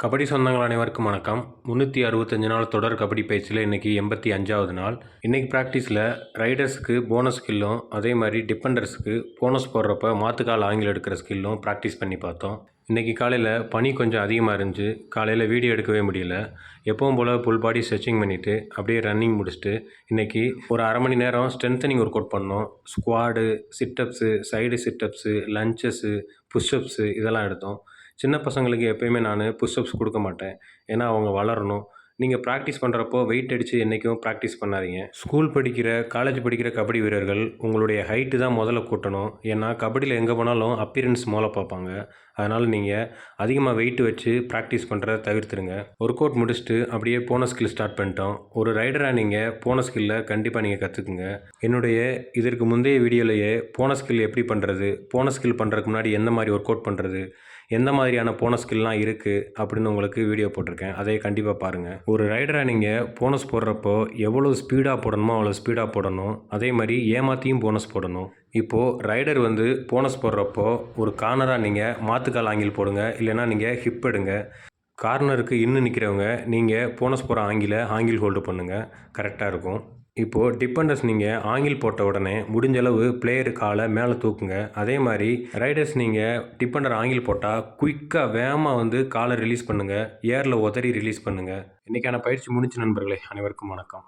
கபடி சொந்தங்கள் அனைவருக்கும் வணக்கம். 365 நாள் தொடர் கபடி பயிற்சியில் இன்றைக்கி 85வது நாள். இன்றைக்கி ப்ராக்டிஸில் ரைடர்ஸுக்கு போனஸ் ஸ்கில்லும் அதே மாதிரி டிஃபெண்டர்ஸுக்கு போனஸ் போடுறப்ப மாற்றுக்கால் ஆங்கில் எடுக்கிற ஸ்கில்லும் ப்ராக்டிஸ் பண்ணி பார்த்தோம். இன்றைக்கி காலையில் பனி கொஞ்சம் அதிகமாக இருந்துச்சு. காலையில் வீடியோ எடுக்கவே முடியல. எப்பவும் போல் ஃபுல் பாடி ஸ்ட்ரெச்சிங் பண்ணிவிட்டு அப்படியே ரன்னிங் முடிச்சுட்டு இன்றைக்கி ஒரு அரை மணி நேரம் ஸ்ட்ரென்த்தனிங் ஒர்க் அவுட் பண்ணோம். ஸ்குவாடு, சிட்டப்ஸு, சைடு சிட்டப்ஸு, லஞ்சஸு, புஷ்அப்ஸு இதெல்லாம் எடுத்தோம். சின்ன பசங்களுக்கு எப்போயுமே நான் புஷ்அப்ஸ் கொடுக்க மாட்டேன். ஏன்னா அவங்க வளரணும். நீங்கள் ப்ராக்டிஸ் பண்ணுறப்போ வெயிட் அடித்து என்றைக்கும் ப்ராக்டிஸ் பண்ணாதீங்க. ஸ்கூல் படிக்கிற, காலேஜ் படிக்கிற கபடி வீரர்கள் உங்களுடைய ஹைட்டு தான் முதல்ல கூட்டணும். ஏன்னா கபடியில் எங்கே போனாலும் அப்பியரன்ஸ் முதல்ல பார்ப்பாங்க. அதனால் நீங்கள் அதிகமாக வெயிட் வச்சு ப்ராக்டிஸ் பண்ணுறத தவிர்த்துருங்க. ஒர்க் அவுட் முடிச்சுட்டு அப்படியே போன ஸ்கில் ஸ்டார்ட் பண்ணிட்டோம். ஒரு ரைடராக நீங்கள் போன ஸ்கில்லை கண்டிப்பாக நீங்கள் கற்றுக்குங்க. என்னுடைய இதற்கு முந்தைய வீடியோலையே போன ஸ்கில் எப்படி பண்ணுறது, போன ஸ்கில் பண்ணுறதுக்கு முன்னாடி எந்த மாதிரி ஒர்க் அவுட் பண்ணுறது, எந்த மாதிரியான போனஸ் ஸ்கில்லாம் இருக்குது அப்படின்னு உங்களுக்கு வீடியோ போட்டிருக்கேன். அதை கண்டிப்பாக பாருங்கள். ஒரு ரைடராக நீங்கள் போனஸ் போடுறப்போ எவ்வளோ ஸ்பீடாக போடணுமோ அவ்வளோ ஸ்பீடாக போடணும். அதே மாதிரி ஏமாற்றியும் போனஸ் போடணும். இப்போது ரைடர் போனஸ் போடுறப்போ ஒரு கார்னராக நீங்கள் மாற்றுக்கால் ஆங்கில் போடுங்க. இல்லைனா நீங்கள் ஹிப் எடுங்க. கார்னருக்கு இன்னும் நிற்கிறவங்க நீங்கள் போனஸ் போகிற ஆங்கில் ஹோல்டு பண்ணுங்கள். கரெக்டாக இருக்கும். இப்போது டிஃபெண்டர்ஸ் நீங்கள் ஆங்கில் போட்ட உடனே முடிஞ்ச அளவு பிளேயர் காலை மேலே தூக்குங்க. அதே மாதிரி ரைடர்ஸ் நீங்கள் டிஃபெண்டர் ஆங்கில் போட்டால் குயிக்காக வேகமாக காலை ரிலீஸ் பண்ணுங்கள். ஏரில் உதறி ரிலீஸ் பண்ணுங்கள். இன்றைக்கான பயிற்சி முடிஞ்சு நண்பர்களே. அனைவருக்கும் வணக்கம்.